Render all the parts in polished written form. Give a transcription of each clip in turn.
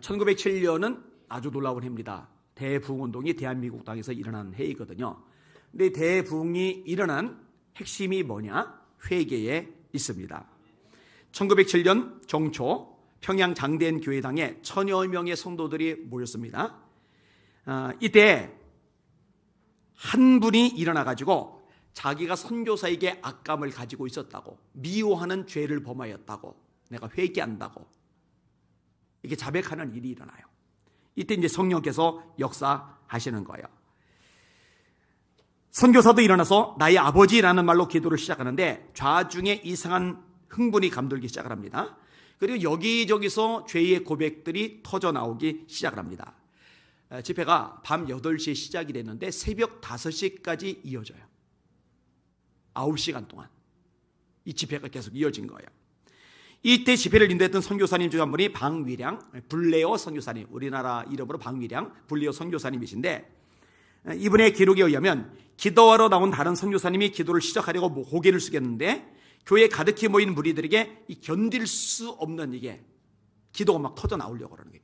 1907년은 아주 놀라운 해입니다. 대부흥운동이 대한민국 땅에서 일어난 해이거든요. 근데 대부흥이 일어난 핵심이 뭐냐? 회개에 있습니다. 1907년 정초 평양 장대인 교회당에 1000여 명의 성도들이 모였습니다. 이때 한 분이 일어나가지고 자기가 선교사에게 악감을 가지고 있었다고, 미워하는 죄를 범하였다고, 내가 회개한다고 이렇게 자백하는 일이 일어나요. 이때 이제 성령께서 역사하시는 거예요. 선교사도 일어나서 나의 아버지라는 말로 기도를 시작하는데 좌중에 이상한 흥분이 감돌기 시작을 합니다. 그리고 여기저기서 죄의 고백들이 터져 나오기 시작을 합니다. 집회가 밤 8시에 시작이 됐는데 새벽 5시까지 이어져요. 9시간 동안 이 집회가 계속 이어진 거예요. 이때 집회를 인도했던 선교사님 중 한 분이 방위량, 불레어 선교사님, 우리나라 이름으로 방위량, 불레어 선교사님이신데, 이분의 기록에 의하면 기도하러 나온 다른 선교사님이 기도를 시작하려고 고개를 숙였는데 교회에 가득히 모인 무리들에게 견딜 수 없는 이게 기도가 막 터져 나오려고 그러는 거예요.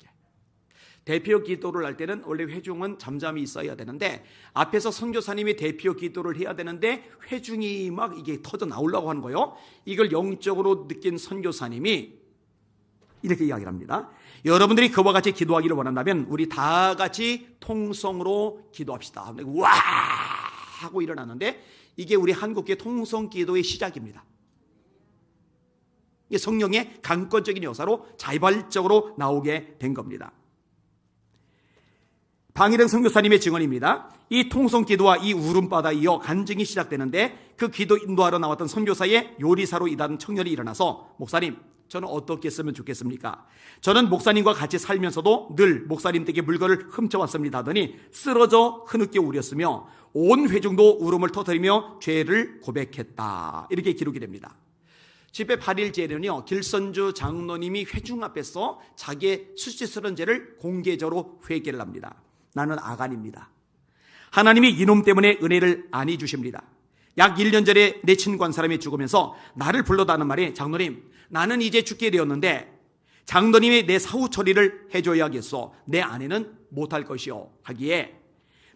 대표 기도를 할 때는 원래 회중은 잠잠히 있어야 되는데 앞에서 선교사님이 대표 기도를 해야 되는데 회중이 막 이게 터져 나오려고 하는 거예요. 이걸 영적으로 느낀 선교사님이 이렇게 이야기를 합니다. 여러분들이 그와 같이 기도하기를 원한다면 우리 다 같이 통성으로 기도합시다. 와 하고 일어났는데 이게 우리 한국의 통성 기도의 시작입니다. 이게 성령의 강권적인 역사로 자발적으로 나오게 된 겁니다. 방일영 선교사님의 증언입니다. 이 통성기도와 이 울음바다 이어 간증이 시작되는데 그 기도 인도하러 나왔던 선교사의 요리사로 일하는 청년이 일어나서 목사님, 저는 어떻게 했으면 좋겠습니까? 저는 목사님과 같이 살면서도 늘 목사님 댁에 물건을 훔쳐왔습니다 하더니 쓰러져 흐느껴 울었으며 온 회중도 울음을 터뜨리며 죄를 고백했다. 이렇게 기록이 됩니다. 집회 8일째는요, 길선주 장로님이 회중 앞에서 자기의 수치스러운 죄를 공개적으로 회개를 합니다. 나는 아간입니다. 하나님이 이놈 때문에 은혜를 안 해주십니다. 약 1년 전에 내 친구 한 사람이 죽으면서 나를 불러다는 말이 장로님, 나는 이제 죽게 되었는데 장로님이 내 사후 처리를 해줘야겠소. 내 아내는 못할 것이요 하기에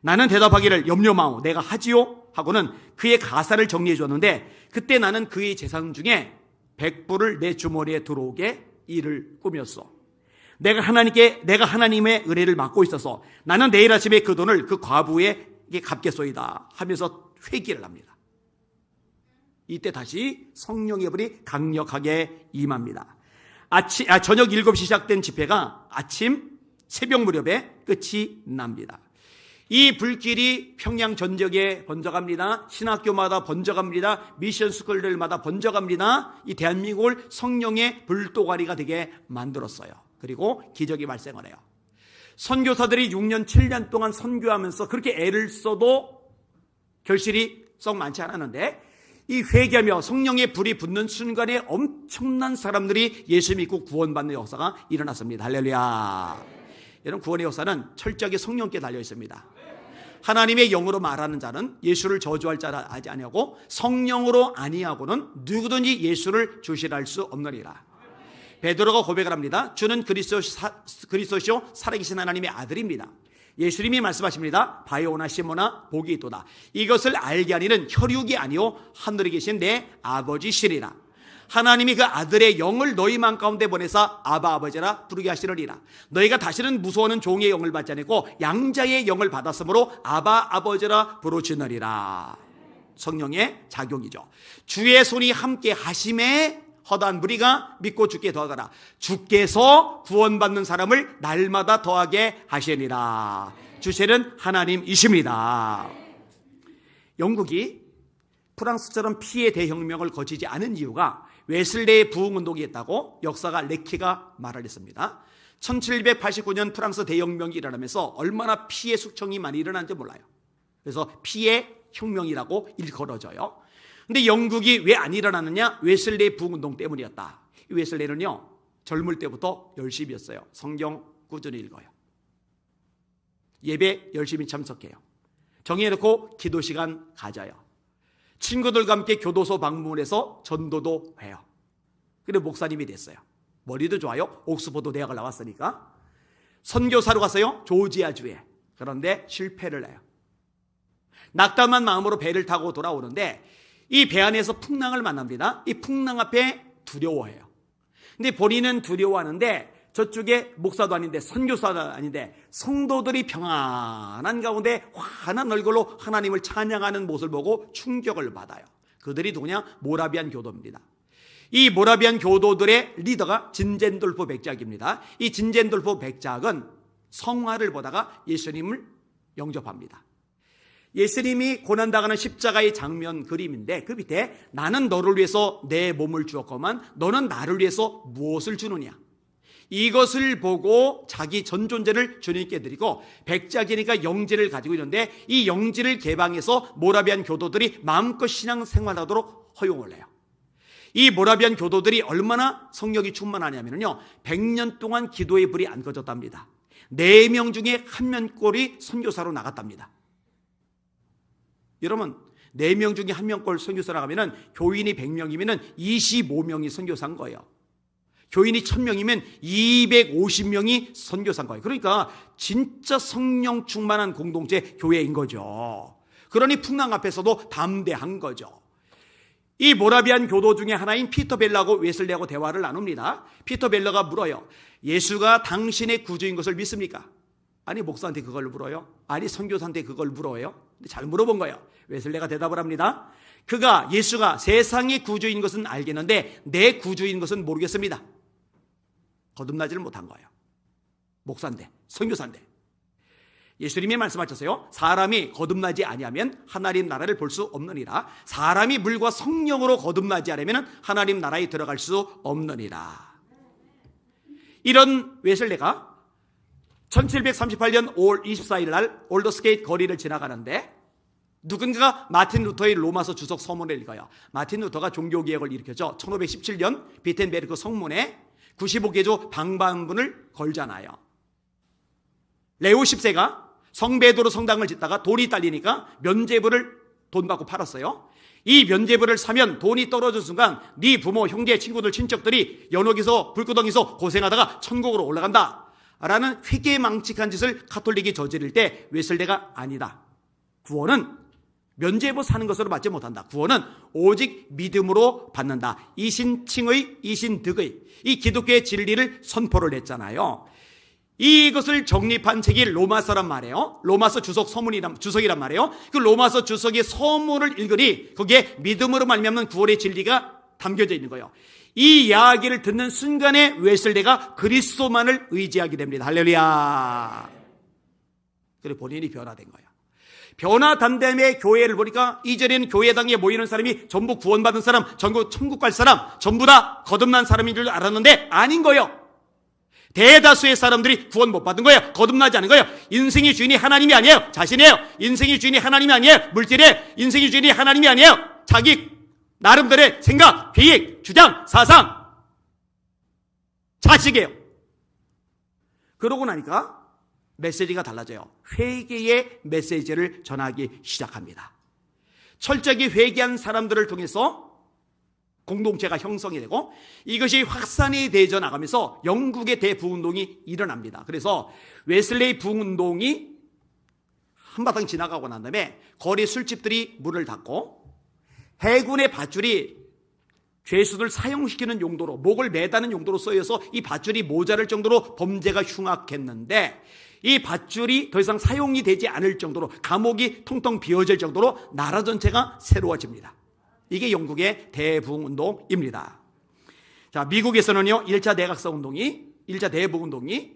나는 대답하기를 염려 마오. 내가 하지요 하고는 그의 가사를 정리해 줬는데 그때 나는 그의 재산 중에 100불을 내 주머니에 들어오게 일을 꾸몄어. 내가 하나님의 은혜를 맡고 있어서 나는 내일 아침에 그 돈을 그 과부에게 갚겠소이다 하면서 회개를 합니다. 이때 다시 성령의 불이 강력하게 임합니다. 저녁 7시 시작된 집회가 아침 새벽 무렵에 끝이 납니다. 이 불길이 평양 전역에 번져갑니다. 신학교마다 번져갑니다. 미션 스쿨들마다 번져갑니다. 이 대한민국을 성령의 불도가리가 되게 만들었어요. 그리고 기적이 발생을 해요. 선교사들이 6년 7년 동안 선교하면서 그렇게 애를 써도 결실이 썩 많지 않았는데 이 회개하며 성령의 불이 붙는 순간에 엄청난 사람들이 예수 믿고 구원받는 역사가 일어났습니다. 할렐루야. 여러분, 구원의 역사는 철저하게 성령께 달려 있습니다. 하나님의 영으로 말하는 자는 예수를 저주할 자라 하지 아니하고 성령으로 아니하고는 누구든지 예수를 주시할 수 없느니라. 베드로가 고백을 합니다. 주는 그리스도시요 살아계신 하나님의 아들입니다. 예수님이 말씀하십니다. 바요나 시모나 복이 있도다. 이것을 알게 하니는 혈육이 아니요 하늘에 계신 내 아버지시리라. 하나님이 그 아들의 영을 너희 맘 가운데 보내사 아바 아버지라 부르게 하시느니라. 너희가 다시는 무서워하는 종의 영을 받지 않고 양자의 영을 받았으므로 아바 아버지라 부르시느니라. 성령의 작용이죠. 주의 손이 함께 하심에 허다한 무리가 믿고 주께 더하거라. 주께서 구원받는 사람을 날마다 더하게 하시니라. 주체는 하나님이십니다. 영국이 프랑스처럼 피해 대혁명을 거치지 않은 이유가 웨슬레의 부흥운동이 있다고 역사가 레키가 말을 했습니다. 1789년 프랑스 대혁명이 일어나면서 얼마나 피해 숙청이 많이 일어났는지 몰라요. 그래서 피해 혁명이라고 일컬어져요. 근데 영국이 왜 안 일어났느냐? 웨슬레의 부흥운동 때문이었다. 이 웨슬레는요, 젊을 때부터 열심히 했어요. 성경 꾸준히 읽어요. 예배 열심히 참석해요. 정해놓고 기도 시간 가져요. 친구들과 함께 교도소 방문해서 전도도 해요. 그래 목사님이 됐어요. 머리도 좋아요. 옥스퍼드 대학을 나왔으니까. 선교사로 갔어요. 조지아주에. 그런데 실패를 해요. 낙담한 마음으로 배를 타고 돌아오는데 이 배 안에서 풍랑을 만납니다. 이 풍랑 앞에 두려워해요. 근데 본인은 두려워하는데 저쪽에 목사도 아닌데 선교사도 아닌데 성도들이 평안한 가운데 환한 얼굴로 하나님을 찬양하는 모습을 보고 충격을 받아요. 그들이 누구냐? 모라비안 교도입니다. 이 모라비안 교도들의 리더가 진젠돌프 백작입니다. 이 진젠돌프 백작은 성화를 보다가 예수님을 영접합니다. 예수님이 고난당하는 십자가의 장면 그림인데 그 밑에 나는 너를 위해서 내 몸을 주었건만 너는 나를 위해서 무엇을 주느냐, 이것을 보고 자기 전 존재를 주님께 드리고 백작이니까 영지를 가지고 있는데 이 영지를 개방해서 모라비안 교도들이 마음껏 신앙 생활하도록 허용을 해요. 이 모라비안 교도들이 얼마나 성령이 충만하냐면요, 100년 동안 기도의 불이 안 꺼졌답니다. 4명 중에 1명꼴이 선교사로 나갔답니다. 여러분, 4명 중에 1명꼴 선교사로 나가면 교인이 100명이면 25명이 선교사인 거예요. 교인이 1000명이면 250명이 선교사인 거예요. 그러니까 진짜 성령 충만한 공동체 교회인 거죠. 그러니 풍랑 앞에서도 담대한 거죠. 이 모라비안 교도 중에 하나인 피터 벨러하고 웨슬리하고 대화를 나눕니다. 피터 벨러가 물어요. 예수가 당신의 구주인 것을 믿습니까? 아니, 목사한테 그걸 물어요? 아니, 선교사한테 그걸 물어요? 잘 물어본 거예요. 웨슬리가 대답을 합니다. 그가 예수가 세상의 구주인 것은 알겠는데 내 구주인 것은 모르겠습니다. 거듭나지를 못한 거예요. 목사인데, 선교사인데. 예수님이 말씀하셨어요. 사람이 거듭나지 아니하면 하나님 나라를 볼 수 없느니라. 사람이 물과 성령으로 거듭나지 않으면 하나님 나라에 들어갈 수 없느니라. 이런 웨슬리가 1738년 5월 24일 날 올더스게이트 거리를 지나가는데 누군가가 마틴 루터의 로마서 주석 서문을 읽어요. 마틴 루터가 종교개혁을 일으켰죠. 1517년 비텐베르크 성문에 95개조 방반문을 걸잖아요. 레오 10세가 성베드로 성당을 짓다가 돈이 딸리니까 면죄부를 돈 받고 팔았어요. 이 면죄부를 사면 돈이 떨어진 순간 네 부모, 형제, 친구들, 친척들이 연옥에서 불구덩이에서 고생하다가 천국으로 올라간다 라는 회개망측한 짓을 가톨릭이 저지를 때 웨슬리가 아니다. 구원은 면죄부 사는 것으로 받지 못한다. 구원은 오직 믿음으로 받는다. 이신칭의, 이신득의 이 기독교의 진리를 선포를 했잖아요. 이것을 정립한 책이 로마서란 말이에요. 로마서 주석이란 말이에요. 그 로마서 주석의 서문을 읽으니 거기에 믿음으로 말미암는 구원의 진리가 담겨져 있는 거예요. 이 이야기를 듣는 순간에 웨슬리가 그리스도만을 의지하게 됩니다. 할렐루야. 그리고 본인이 변화된 거예요. 변화된 다음에 교회를 보니까 이전에는 교회당에 모이는 사람이 전부 구원받은 사람, 전부 천국 갈 사람, 전부 다 거듭난 사람인 줄 알았는데 아닌 거예요. 대다수의 사람들이 구원 못 받은 거예요. 거듭나지 않은 거예요. 인생의 주인이 하나님이 아니에요. 자신이에요. 인생의 주인이 하나님이 아니에요. 물질이에요. 인생의 주인이 하나님이 아니에요. 자기 나름대로의 생각, 계획, 주장, 사상, 자식이에요. 그러고 나니까 메시지가 달라져요. 회개의 메시지를 전하기 시작합니다. 철저하게 회개한 사람들을 통해서 공동체가 형성이 되고 이것이 확산이 되어 나가면서 영국의 대부운동이 일어납니다. 그래서 웨슬레이 부운동이 한바탕 지나가고 난 다음에 거리 술집들이 문을 닫고 해군의 밧줄이 죄수들 사용시키는 용도로 목을 매다는 용도로 쓰여서 이 밧줄이 모자랄 정도로 범죄가 흉악했는데 이 밧줄이 더 이상 사용이 되지 않을 정도로 감옥이 텅텅 비어질 정도로 나라 전체가 새로워집니다. 이게 영국의 대부운동입니다. 자, 미국에서는요 1차 내각서 운동이 1차 대부운동이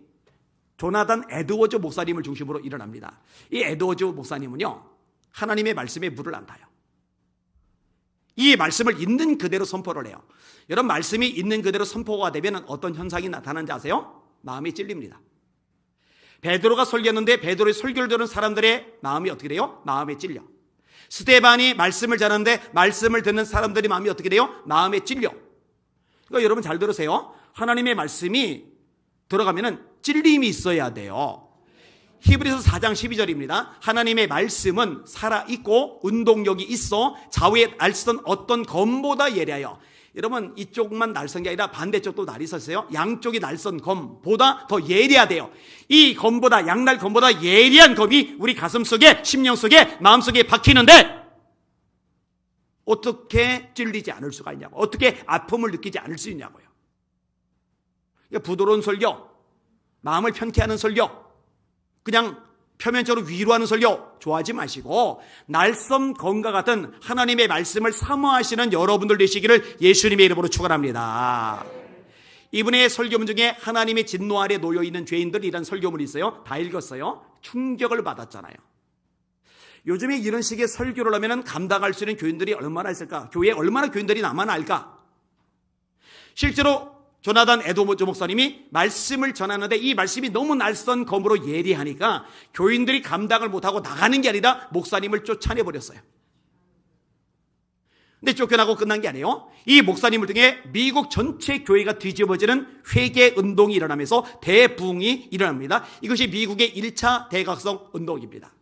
조나단 에드워즈 목사님을 중심으로 일어납니다. 이 에드워즈 목사님은요 하나님의 말씀에 물을 안 타요. 이 말씀을 있는 그대로 선포를 해요. 여러분, 말씀이 있는 그대로 선포가 되면 어떤 현상이 나타나는지 아세요? 마음이 찔립니다. 베드로가 설교했는데 베드로의 설교를 들은 사람들의 마음이 어떻게 돼요? 마음에 찔려. 스데반이 말씀을 전하는데 말씀을 듣는 사람들의 마음이 어떻게 돼요? 마음에 찔려. 그러니까 여러분 잘 들으세요. 하나님의 말씀이 들어가면은 찔림이 있어야 돼요. 히브리서 4장 12절입니다. 하나님의 말씀은 살아있고 운동력이 있어 좌우에 알쓰던 어떤 검보다 예리하여 여러분, 이쪽만 날선 게 아니라 반대쪽도 날이 섰어요. 양쪽이 날선 검보다 더 예리해야 돼요. 이 검보다, 양날 검보다 예리한 검이 우리 가슴 속에, 심령 속에, 마음 속에 박히는데 어떻게 찔리지 않을 수가 있냐고, 어떻게 아픔을 느끼지 않을 수 있냐고요. 부드러운 설교, 마음을 편케 하는 설교, 그냥 표면적으로 위로하는 설교 좋아하지 마시고 날선 검과 같은 하나님의 말씀을 사모하시는 여러분들 되시기를 예수님의 이름으로 축원합니다. 이분의 설교문 중에 하나님의 진노 아래 놓여있는 죄인들이라는 설교문이 있어요. 다 읽었어요. 충격을 받았잖아요. 요즘에 이런 식의 설교를 하면 감당할 수 있는 교인들이 얼마나 있을까? 교회에 얼마나 교인들이 남아나 알까? 실제로 조나단 에드워드 목사님이 말씀을 전하는데 이 말씀이 너무 날선 검으로 예리하니까 교인들이 감당을 못하고 나가는 게 아니라 목사님을 쫓아내버렸어요. 근데 쫓겨나고 끝난 게 아니에요. 이 목사님을 통해 미국 전체 교회가 뒤집어지는 회개 운동이 일어나면서 대부흥이 일어납니다. 이것이 미국의 1차 대각성 운동입니다.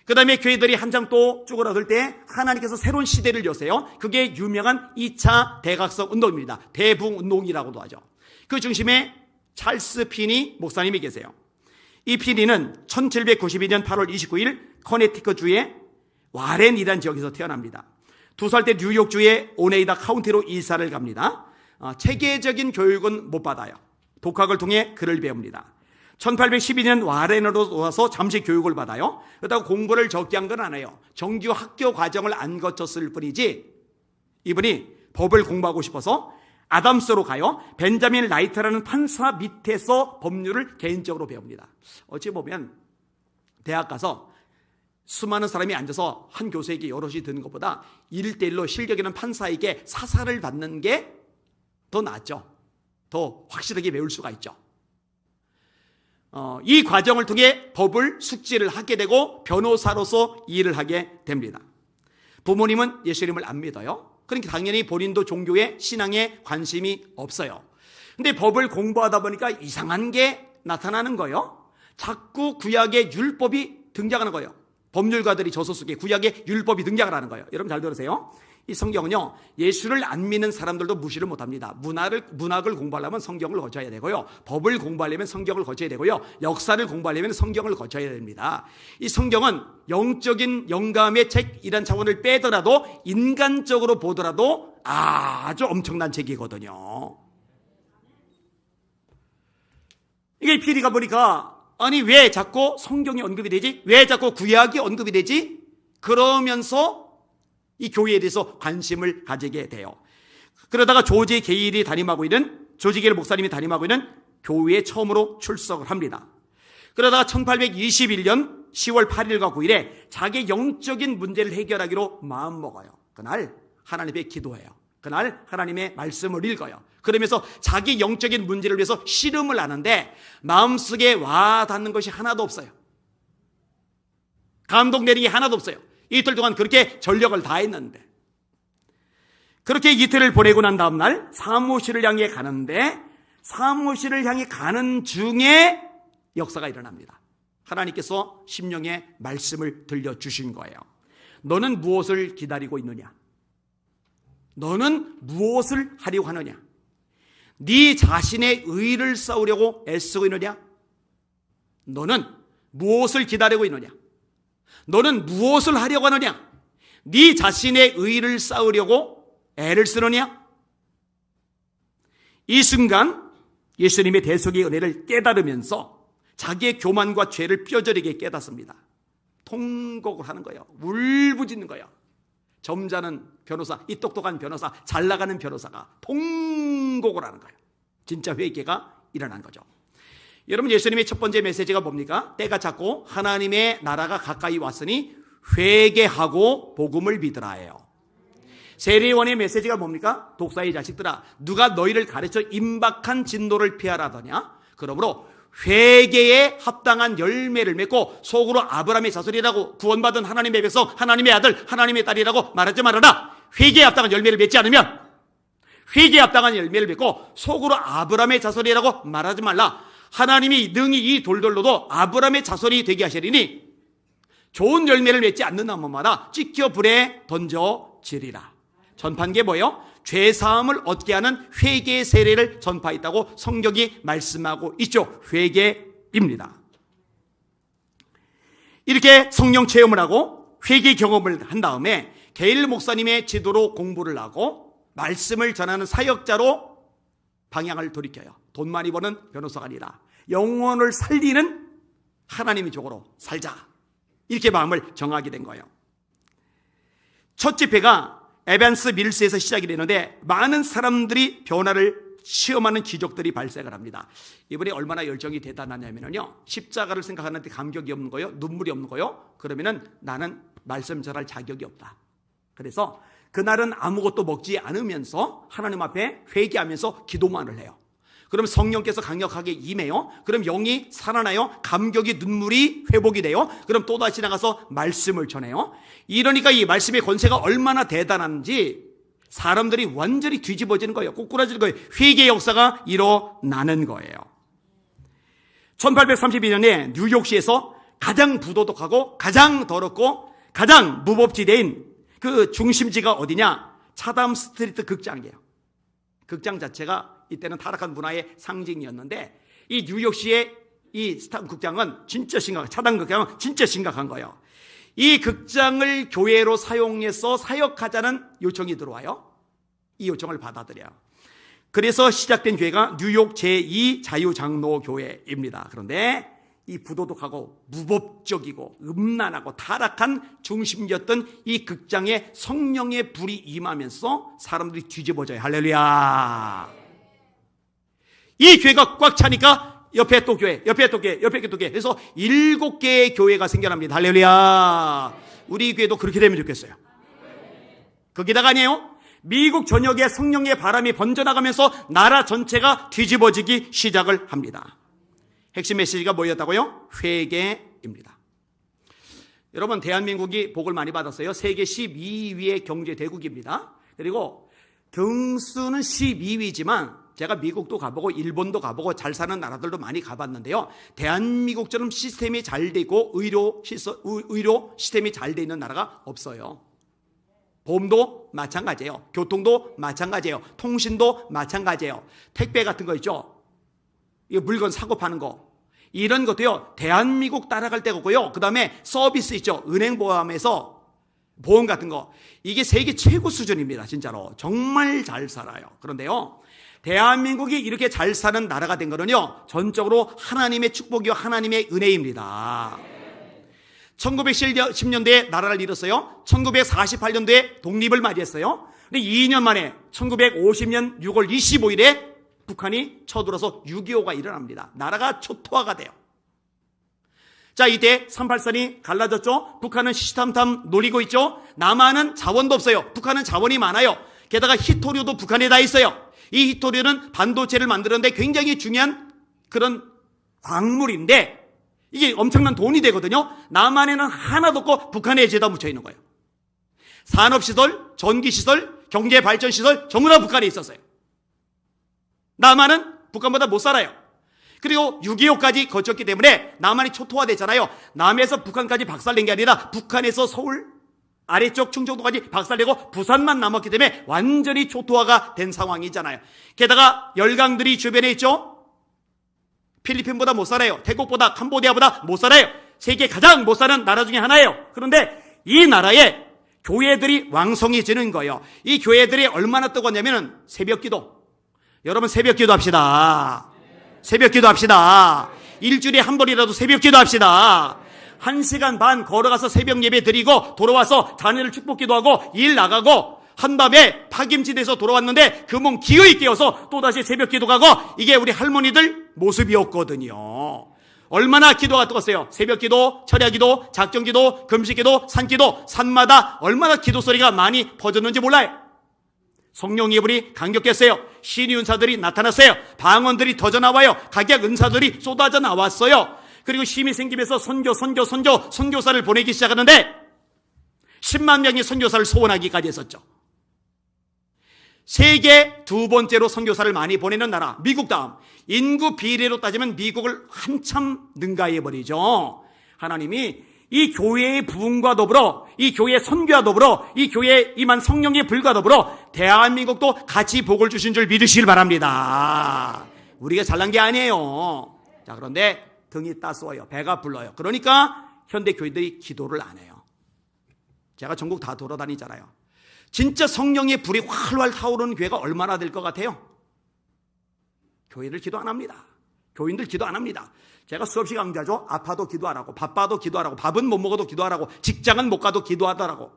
그 다음에 교회들이 한참 또 쭈그러들 때 하나님께서 새로운 시대를 여세요. 그게 유명한 2차 대각성 운동입니다. 대부흥 운동이라고도 하죠. 그 중심에 찰스 피니 목사님이 계세요. 이 피니는 1792년 8월 29일 커네티컷주의 와렌이라는 지역에서 태어납니다. 2살 때 뉴욕주의 오네이다 카운티로 이사를 갑니다. 체계적인 교육은 못 받아요. 독학을 통해 글을 배웁니다. 1812년 와렌으로 와서 잠시 교육을 받아요. 그렇다고 공부를 적게 한 건 아니에요. 정규 학교 과정을 안 거쳤을 뿐이지 이분이 법을 공부하고 싶어서 아담스로 가요. 벤자민 라이트라는 판사 밑에서 법률을 개인적으로 배웁니다. 어찌 보면 대학 가서 수많은 사람이 앉아서 한 교수에게 여럿이 듣는 것보다 1대1로 실력 있는 판사에게 사사를 받는 게 더 낫죠. 더 확실하게 배울 수가 있죠. 이 과정을 통해 법을 숙지를 하게 되고 변호사로서 일을 하게 됩니다. 부모님은 예수님을 안 믿어요. 그러니까 당연히 본인도 종교에 신앙에 관심이 없어요. 근데 법을 공부하다 보니까 이상한 게 나타나는 거예요. 자꾸 구약의 율법이 등장하는 거예요. 법률가들이 저서 속에 구약의 율법이 등장을 하는 거예요. 여러분 잘 들으세요. 이 성경은요, 예수를 안 믿는 사람들도 무시를 못합니다. 문학을 공부하려면 성경을 거쳐야 되고요, 법을 공부하려면 성경을 거쳐야 되고요, 역사를 공부하려면 성경을 거쳐야 됩니다. 이 성경은 영적인 영감의 책이란 차원을 빼더라도 인간적으로 보더라도 아주 엄청난 책이거든요. 이게 피리가 보니까 아니 왜 자꾸 성경이 언급이 되지? 왜 자꾸 구약이 언급이 되지? 그러면서 이 교회에 대해서 관심을 가지게 돼요. 그러다가 조지 게일이 담임하고 있는, 조지 게일 목사님이 담임하고 있는 교회에 처음으로 출석을 합니다. 그러다가 1821년 10월 8일과 9일에 자기 영적인 문제를 해결하기로 마음먹어요. 그날 하나님께 기도해요. 그날 하나님의 말씀을 읽어요. 그러면서 자기 영적인 문제를 위해서 씨름을 하는데 마음속에 와 닿는 것이 하나도 없어요. 감동 내리기 하나도 없어요. 이틀 동안 그렇게 전력을 다했는데, 그렇게 이틀을 보내고 난 다음 날 사무실을 향해 가는데, 사무실을 향해 가는 중에 역사가 일어납니다. 하나님께서 심령에 말씀을 들려주신 거예요. 너는 무엇을 기다리고 있느냐? 너는 무엇을 하려고 하느냐? 네 자신의 의를 쌓으려고 애쓰고 있느냐? 너는 무엇을 기다리고 있느냐? 너는 무엇을 하려고 하느냐? 네 자신의 의를 쌓으려고 애를 쓰느냐? 이 순간 예수님의 대속의 은혜를 깨달으면서 자기의 교만과 죄를 뼈저리게 깨닫습니다. 통곡을 하는 거예요. 울부짖는 거예요. 점잖은 변호사, 이 똑똑한 변호사, 잘 나가는 변호사가 통곡을 하는 거예요. 진짜 회개가 일어난 거죠. 여러분, 예수님의 첫 번째 메시지가 뭡니까? 때가 찼고 하나님의 나라가 가까이 왔으니 회개하고 복음을 믿으라예요. 세례요한의 메시지가 뭡니까? 독사의 자식들아, 누가 너희를 가르쳐 임박한 진노를 피하라더냐? 그러므로 회개에 합당한 열매를 맺고 속으로 아브라함의 자손이라고 구원받은 하나님의 백성, 하나님의 아들, 하나님의 딸이라고 말하지 말아라. 회개에 합당한 열매를 맺지 않으면, 회개에 합당한 열매를 맺고 속으로 아브라함의 자손이라고 말하지 말라. 하나님이 능히 이 돌들로도 아브라함의 자손이 되게 하시리니 좋은 열매를 맺지 않는 나무마다 찍혀 불에 던져지리라. 전파한 게 뭐예요? 죄사함을 얻게 하는 회개의 세례를 전파했다고 성경이 말씀하고 있죠. 회개입니다. 이렇게 성령 체험을 하고 회개 경험을 한 다음에 게일 목사님의 지도로 공부를 하고 말씀을 전하는 사역자로 방향을 돌이켜요. 돈 많이 버는 변호사가 아니라 영혼을 살리는 하나님의 쪽으로 살자, 이렇게 마음을 정하게 된 거예요. 첫 집회가 에반스 밀스에서 시작이 되는데 많은 사람들이 변화를 시험하는 기적들이 발생을 합니다. 이분이 얼마나 열정이 대단하냐면요, 십자가를 생각하는데 감격이 없는 거요, 눈물이 없는 거요, 그러면은 나는 말씀 전할 자격이 없다. 그래서 그날은 아무것도 먹지 않으면서 하나님 앞에 회개하면서 기도만을 해요. 그럼 성령께서 강력하게 임해요. 그럼 영이 살아나요. 감격이, 눈물이 회복이 돼요. 그럼 또다시 나가서 말씀을 전해요. 이러니까 이 말씀의 권세가 얼마나 대단한지 사람들이 완전히 뒤집어지는 거예요. 꼬꾸라지는 거예요. 회개의 역사가 일어나는 거예요. 1832년에 뉴욕시에서 가장 부도덕하고 가장 더럽고 가장 무법지대인 그 중심지가 어디냐? 차담 스트리트 극장이에요. 극장 자체가 이때는 타락한 문화의 상징이었는데, 이 뉴욕시의 이 스탄 극장은 진짜 심각한, 차담 극장은 진짜 심각한 거예요. 이 극장을 교회로 사용해서 사역하자는 요청이 들어와요. 이 요청을 받아들여요. 그래서 시작된 교회가 뉴욕 제2자유장로교회입니다. 그런데 이 부도덕하고 무법적이고 음란하고 타락한 중심이었던 이 극장에 성령의 불이 임하면서 사람들이 뒤집어져요. 할렐루야. 이 교회가 꽉 차니까 옆에 또 교회, 옆에 또 교회, 옆에 또 교회, 그래서 7개의 교회가 생겨납니다. 할렐루야. 우리 교회도 그렇게 되면 좋겠어요. 거기다가 아니에요, 미국 전역에 성령의 바람이 번져나가면서 나라 전체가 뒤집어지기 시작을 합니다. 핵심 메시지가 뭐였다고요? 회개입니다. 여러분, 대한민국이 복을 많이 받았어요. 세계 12위의 경제 대국입니다. 그리고 등수는 12위지만 제가 미국도 가보고 일본도 가보고 잘 사는 나라들도 많이 가봤는데요, 대한민국처럼 시스템이 잘 되고 의료 시스템이 잘 돼 있는 나라가 없어요. 보험도 마찬가지예요. 교통도 마찬가지예요. 통신도 마찬가지예요. 택배 같은 거 있죠, 이 물건 사고 파는 거, 이런 것도요 대한민국 따라갈 데가 없고요. 그 다음에 서비스 있죠, 은행 보험에서 보험 같은 거, 이게 세계 최고 수준입니다. 진짜로 정말 잘 살아요. 그런데요, 대한민국이 이렇게 잘 사는 나라가 된 거는요 전적으로 하나님의 축복이요 하나님의 은혜입니다. 1910년대에 나라를 잃었어요. 1948년도에 독립을 맞이했어요. 근데 2년 만에 1950년 6월 25일에 북한이 쳐들어서 6.25가 일어납니다. 나라가 초토화가 돼요. 자, 이때 383이 갈라졌죠. 북한은 시시탐탐 노리고 있죠. 남한은 자원도 없어요. 북한은 자원이 많아요. 게다가 히토류도 북한에 다 있어요. 이 히토류는 반도체를 만드는데 굉장히 중요한 그런 광물인데 이게 엄청난 돈이 되거든요. 남한에는 하나도 없고 북한에 죄다 묻혀 있는 거예요. 산업시설, 전기시설, 경제발전시설 전부 다 북한에 있었어요. 남한은 북한보다 못 살아요. 그리고 6.25까지 거쳤기 때문에 남한이 초토화됐잖아요. 남에서 북한까지 박살낸 게 아니라 북한에서 서울 아래쪽 충청도까지 박살내고 부산만 남았기 때문에 완전히 초토화가 된 상황이잖아요. 게다가 열강들이 주변에 있죠. 필리핀보다 못 살아요. 태국보다 캄보디아보다 못 살아요. 세계 가장 못 사는 나라 중에 하나예요. 그런데 이 나라에 교회들이 왕성해지는 거예요. 이 교회들이 얼마나 뜨거웠냐면 새벽기도. 여러분, 새벽기도 합시다. 새벽기도 합시다. 일주일에 한 번이라도 새벽기도 합시다. 1시간 반 걸어가서 새벽 예배 드리고 돌아와서 자녀를 축복기도 하고 일 나가고 한 밤에 파김치돼서 돌아왔는데 그 몸 기어이 깨어서 또다시 새벽기도 가고, 이게 우리 할머니들 모습이었거든요. 얼마나 기도가 뜨거웠어요. 새벽기도, 철야기도, 작정기도, 금식기도, 산기도, 산마다 얼마나 기도 소리가 많이 퍼졌는지 몰라요. 성령의 불이 강력했어요. 신의 은사들이 나타났어요. 방언들이 터져 나와요. 각약 은사들이 쏟아져 나왔어요. 그리고 힘이 생기면서 선교사를 보내기 시작하는데 10만 명의 선교사를 소원하기까지 했었죠. 세계 두 번째로 선교사를 많이 보내는 나라, 미국 다음. 인구 비례로 따지면 미국을 한참 능가해버리죠. 하나님이 이 교회의 부흥과 더불어, 이 교회의 선교와 더불어, 이 교회에 임한 성령의 불과 더불어 대한민국도 같이 복을 주신 줄 믿으시길 바랍니다. 우리가 잘난 게 아니에요. 자, 그런데 등이 따스워요. 배가 불러요. 그러니까 현대 교회들이 기도를 안 해요. 제가 전국 다 돌아다니잖아요. 진짜 성령의 불이 활활 타오르는 교회가 얼마나 될 것 같아요? 교회들 기도 안 합니다. 교인들 기도 안 합니다. 제가 수없이 강조하죠. 아파도 기도하라고, 바빠도 기도하라고, 밥은 못 먹어도 기도하라고, 직장은 못 가도 기도하더라고.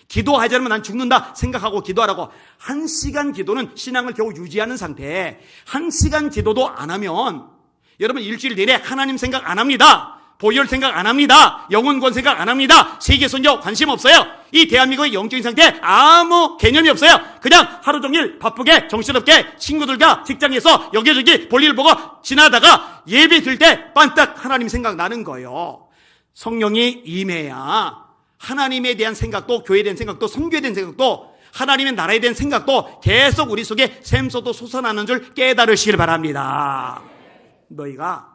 기도하지 않으면 난 죽는다 생각하고 기도하라고. 1시간 기도는 신앙을 겨우 유지하는 상태에 1시간 기도도 안 하면 여러분 일주일 내내 하나님 생각 안 합니다. 보혈 생각 안 합니다. 영혼권 생각 안 합니다. 세계선교 관심 없어요. 이 대한민국의 영적인 상태에 아무 개념이 없어요. 그냥 하루 종일 바쁘게 정신없게 친구들과 직장에서 여기저기 볼일 보고 지나다가 예배 드릴 때 반딱 하나님 생각 나는 거예요. 성령이 임해야 하나님에 대한 생각도, 교회에 대한 생각도, 선교에 대한 생각도, 하나님의 나라에 대한 생각도 계속 우리 속에 샘솟아 솟아나는 줄 깨달으시길 바랍니다. 너희가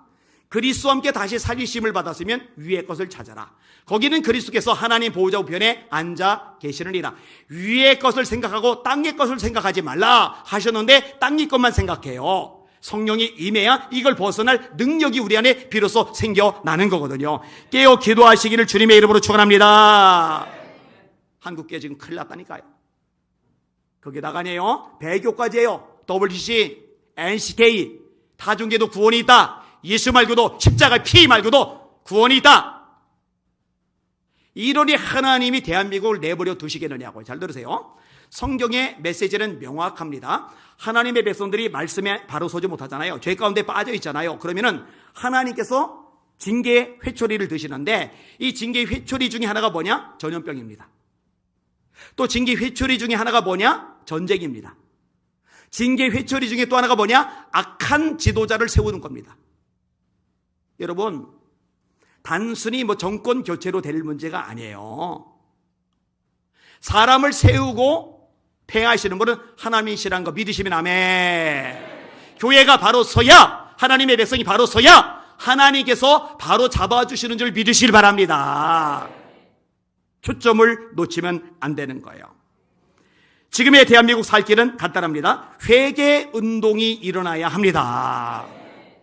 그리스도와 함께 다시 살리심을 받았으면 위의 것을 찾아라. 거기는 그리스도께서 하나님 보호자 우편에 앉아 계시느니라. 위의 것을 생각하고 땅의 것을 생각하지 말라 하셨는데 땅의 것만 생각해요. 성령이 임해야 이걸 벗어날 능력이 우리 안에 비로소 생겨나는 거거든요. 깨어 기도하시기를 주님의 이름으로 축원합니다. 한국교회 지금 큰일 났다니까요. 거기다가네요, 배교까지예요. WCC, NCK, 다중계도 구원이 있다. 예수 말고도, 십자가 피 말고도 구원이 있다. 이러니 하나님이 대한민국을 내버려 두시겠느냐고요. 잘 들으세요. 성경의 메시지는 명확합니다. 하나님의 백성들이 말씀에 바로 서지 못하잖아요. 죄 가운데 빠져 있잖아요. 그러면은 하나님께서 징계 회초리를 드시는데 이 징계 회초리 중에 하나가 뭐냐? 전염병입니다. 또 징계 회초리 중에 하나가 뭐냐? 전쟁입니다. 징계 회초리 중에 또 하나가 뭐냐? 악한 지도자를 세우는 겁니다. 여러분, 단순히 정권 교체로 될 문제가 아니에요. 사람을 세우고 폐하시는 분은 하나님이시라는 거 믿으시면 아멘. 교회가 바로 서야, 하나님의 백성이 바로 서야 하나님께서 바로 잡아주시는 줄 믿으시길 바랍니다. 초점을 놓치면 안 되는 거예요. 지금의 대한민국 살 길은 간단합니다. 회개 운동이 일어나야 합니다.